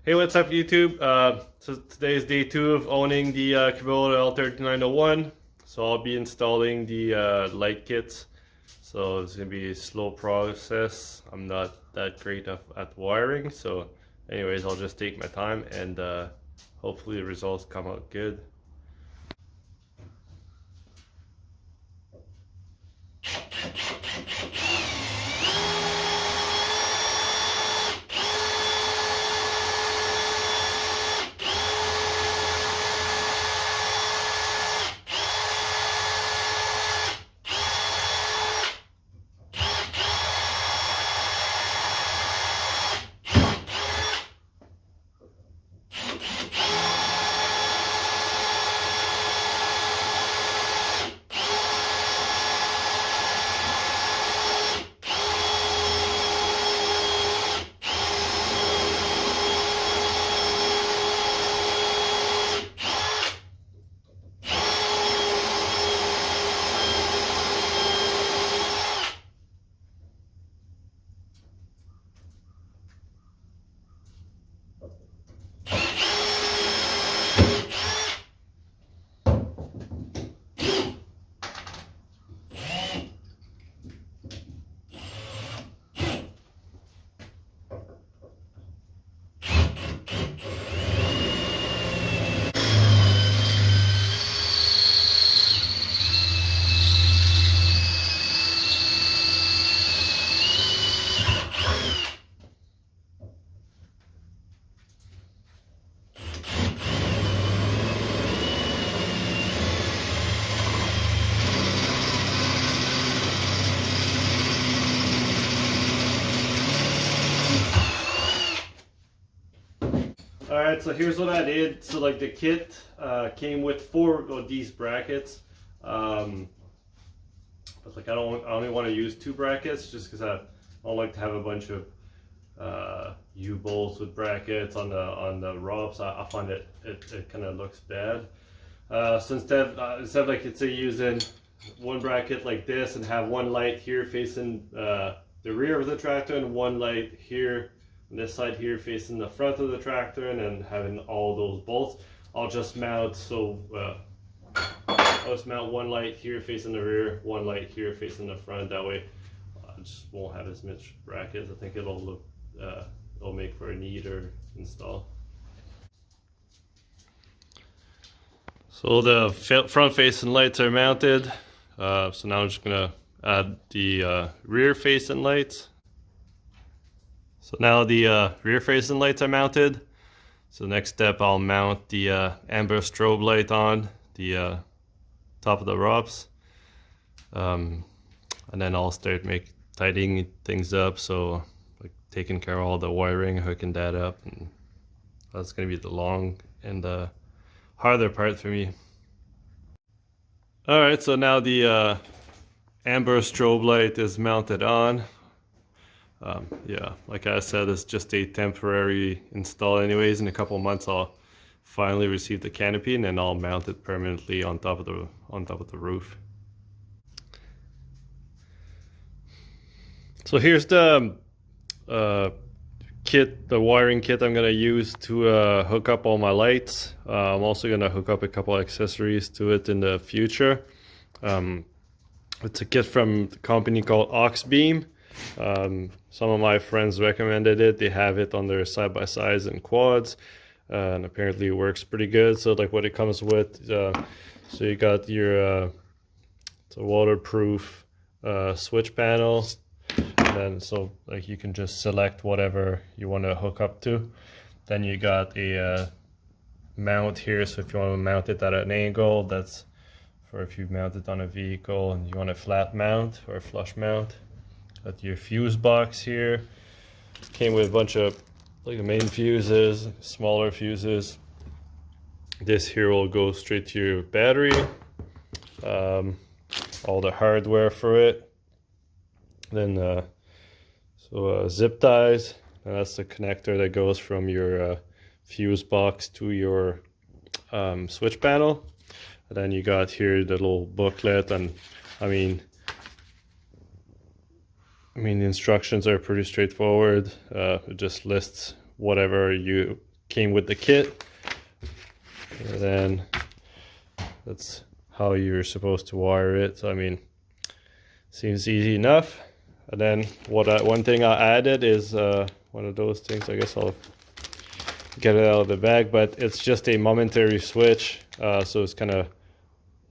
Hey, what's up, YouTube? So today is day 2 of owning the Kubota L3901. So I'll be installing the light kits. So it's gonna be a slow process. I'm not that great at wiring. So, anyways, I'll just take my time and hopefully the results come out good. Alright, so here's what I did. So like the kit came with 4 of these brackets. But like I only want to use 2 brackets just because I don't like to have a bunch of U-bolts with brackets on the ROPS. I find it kind of looks bad. So instead like it's using one bracket like this and have one light here facing the rear of the tractor and one light here on this side here facing the front of the tractor, and then having all those bolts, I'll just mount I'll just mount one light here facing the rear, one light here facing the front. That way I just won't have as much brackets. I think it'll look it'll make for a neater install. So the front facing lights are mounted. So now I'm just gonna add the rear facing lights. So now the rear facing lights are mounted. So the next step, I'll mount the amber strobe light on the top of the ROPS. And then I'll start tidying things up. So like taking care of all the wiring, hooking that up, and that's gonna be the long and harder part for me. All right, so now the amber strobe light is mounted on. Yeah, like I said, it's just a temporary install anyways. In a couple months I'll finally receive the canopy, and then I'll mount it permanently on top of the roof. So here's the the wiring kit I'm gonna use to hook up all my lights. I'm also gonna hook up a couple accessories to it in the future. It's a kit from the company called Oxbeam. Some of my friends recommended it. They have it on their side-by-sides and quads, and apparently it works pretty good. So like what it comes with, so you got your it's a waterproof switch panel. And then so like you can just select whatever you want to hook up to. Then you got a mount here, so if you want to mount it at an angle, that's for if you mount it on a vehicle and you want a flat mount or a flush mount. Got your fuse box here. Came with a bunch of like the main fuses, smaller fuses. This here will go straight to your battery. All the hardware for it. Then zip ties, and that's the connector that goes from your fuse box to your switch panel. And then you got here the little booklet, and I mean the instructions are pretty straightforward. It just lists whatever you came with the kit. And then that's how you're supposed to wire it. So I mean, seems easy enough. And then one thing I added is one of those things. I guess I'll get it out of the bag, but it's just a momentary switch. So it's kind of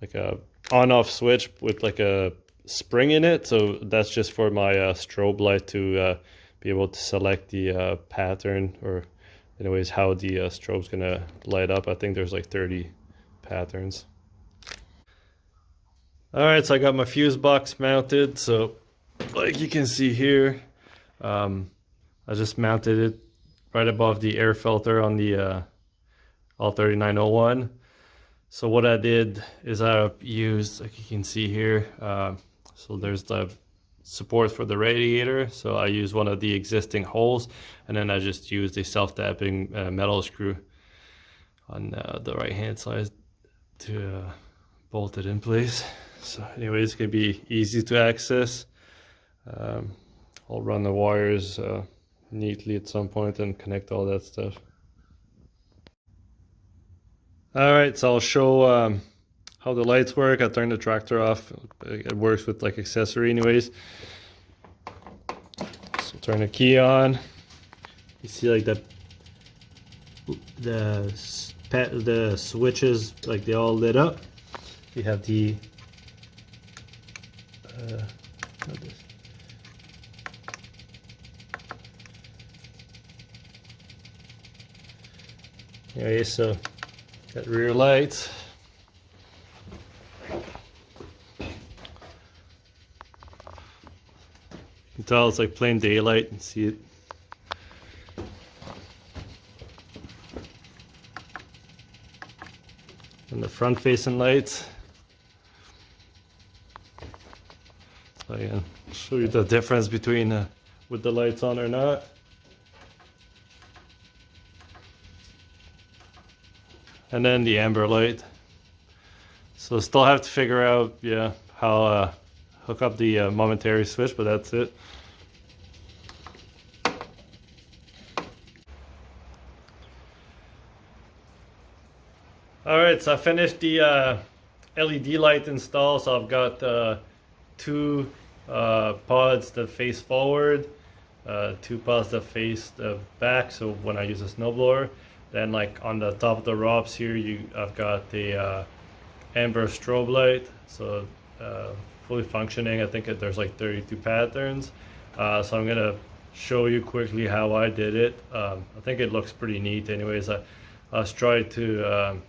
like a on-off switch with like a spring in it. So that's just for my strobe light to be able to select the pattern, or anyways how the strobe's gonna light up. I think there's like 30 patterns. All right, so I got my fuse box mounted. So like you can see here, I just mounted it right above the air filter on the AL3901. So what I did is I used, like you can see here, so there's the support for the radiator. So I used one of the existing holes, and then I just used a self-tapping metal screw on the right hand side to bolt it in place. So anyways, it's gonna be easy to access. I'll run the wires neatly at some point and connect all that stuff. All right, so I'll show how the lights work. I turned the tractor off. It works with like accessory anyways. So turn the key on. You see like the switches, like they all lit up. You have the anyway, so got rear lights. You can tell it's like plain daylight and see it. And the front facing lights. So I can show you the difference between with the lights on or not. And then the amber light. So still have to figure out, yeah, how hook up the momentary switch, but that's it. All right, so I finished the LED light install. So I've got two pods that face forward, two pods that face the back. So when I use a snowblower, then like on the top of the ROPS here, I've got the amber strobe light. So fully functioning. I think there's like 32 patterns. So I'm gonna show you quickly how I did it. I think it looks pretty neat. Anyways, I was trying to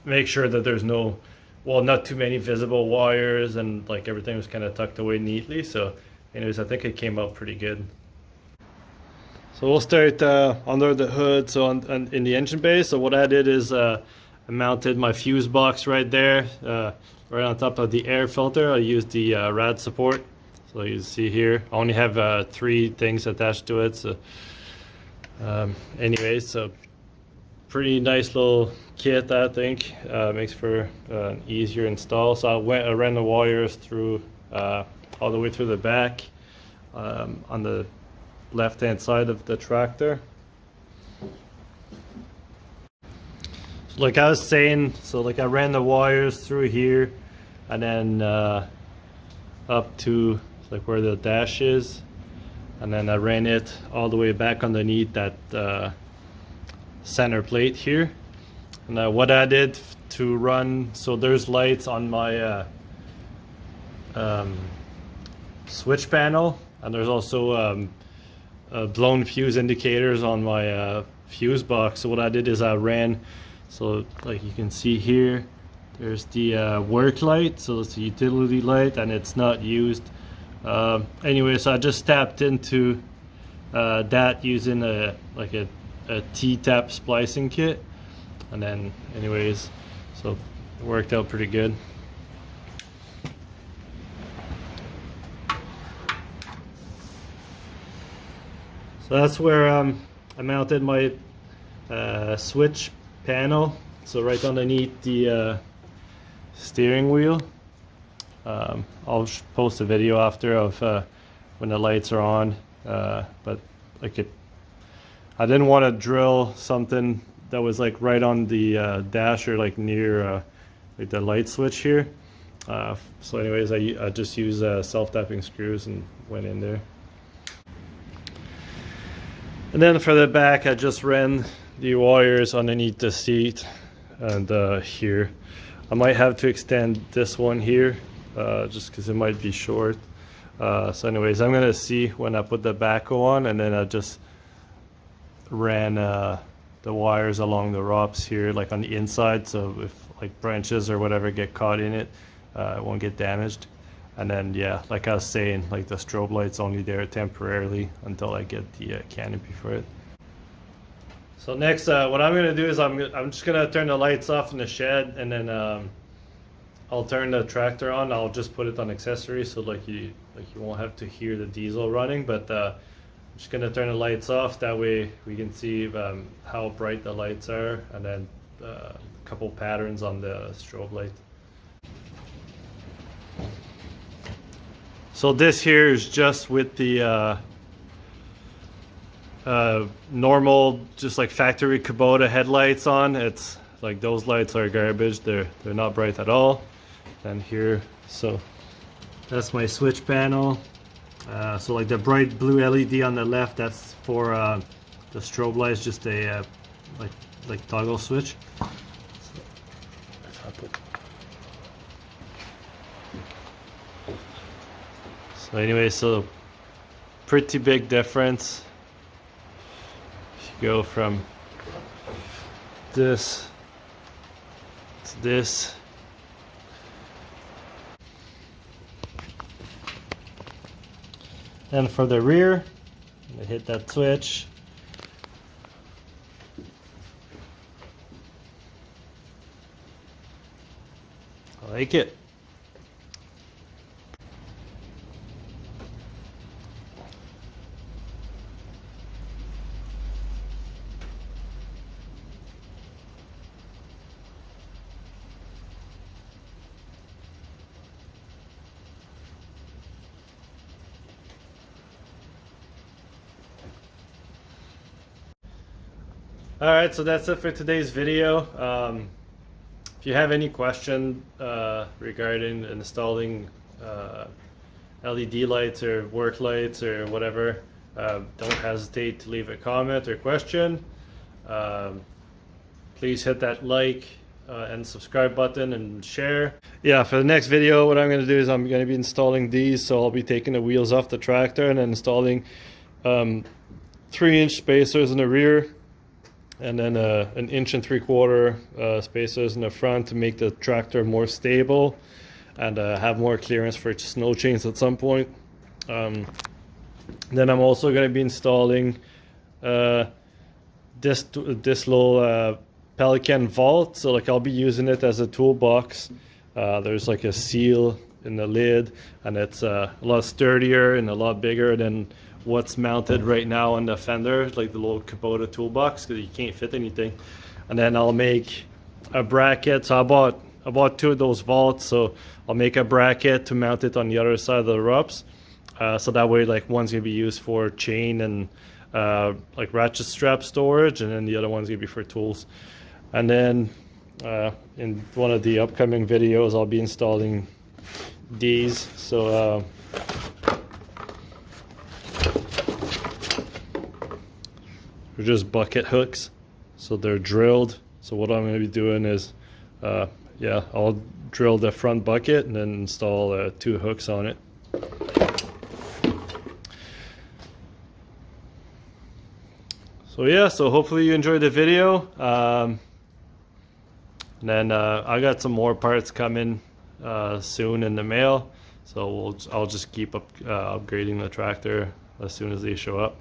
make sure that there's not too many visible wires, and like everything was kind of tucked away neatly. So anyways, I think it came out pretty good. So we'll start under the hood, so in the engine bay. So what I did is I mounted my fuse box right there, right on top of the air filter. I used the rad support. So you see here, I only have 3 things attached to it. So anyways, so pretty nice little kit, I think. Makes for an easier install. So I ran the wires through all the way through the back on the left hand side of the tractor. So like I was saying, so like I ran the wires through here, and then up to like where the dash is, and then I ran it all the way back underneath that center plate here. And what I did to run, so there's lights on my switch panel, and there's also blown fuse indicators on my fuse box. So what I did is I ran, so like you can see here, there's the work light, so it's a utility light and it's not used. Anyway, so I just tapped into that using a T-tap splicing kit, and then anyways, so it worked out pretty good. So that's where I mounted my switch panel, so right underneath the steering wheel. I'll post a video after of when the lights are on, but like I didn't want to drill something that was like right on the dash or like near like the light switch here. So anyways, I just used self-tapping screws and went in there. And then for the back, I just ran the wires underneath the seat and here. I might have to extend this one here just because it might be short. So anyways, I'm gonna see when I put the backhoe on, and then I just ran the wires along the ROPS here, like on the inside, so if like branches or whatever get caught in it, it won't get damaged. And then yeah, like I was saying, like the strobe light's only there temporarily until I get the canopy for it. So next, what I'm gonna do is I'm just gonna turn the lights off in the shed, and then I'll turn the tractor on. I'll just put it on accessory, so like you won't have to hear the diesel running. But I'm just gonna turn the lights off. That way we can see how bright the lights are, and then a couple patterns on the strobe light. So this here is just with the normal, just like factory Kubota headlights on. It's like those lights are garbage. They're not bright at all. And here, so that's my switch panel. So like the bright blue LED on the left, that's for the strobe lights, just a like toggle switch. So anyway, so pretty big difference. Go from this to this. And for the rear, I hit that switch. I like it. Alright, so that's it for today's video. If you have any question regarding installing LED lights or work lights or whatever, don't hesitate to leave a comment or question. Please hit that like and subscribe button and share. Yeah, for the next video, what I'm going to do is I'm going to be installing these. So I'll be taking the wheels off the tractor and then installing 3-inch spacers in the rear, and then an 1 3/4 spacers in the front to make the tractor more stable and have more clearance for snow chains at some point. Then I'm also going to be installing this little Pelican vault. So like I'll be using it as a toolbox. There's like a seal in the lid, and it's a lot sturdier and a lot bigger than what's mounted right now on the fender, like the little Kubota toolbox, because you can't fit anything. And then I'll make a bracket. So I bought 2 of those vaults, so I'll make a bracket to mount it on the other side of the RUPS, so that way like one's gonna be used for chain and like ratchet strap storage, and then the other one's gonna be for tools. And then in one of the upcoming videos I'll be installing these. So they're just bucket hooks, so they're drilled. So what I'm going to be doing is yeah, I'll drill the front bucket and then install 2 hooks on it. So yeah, so hopefully you enjoyed the video. And then I got some more parts coming soon in the mail, so I'll just keep upgrading the tractor as soon as they show up.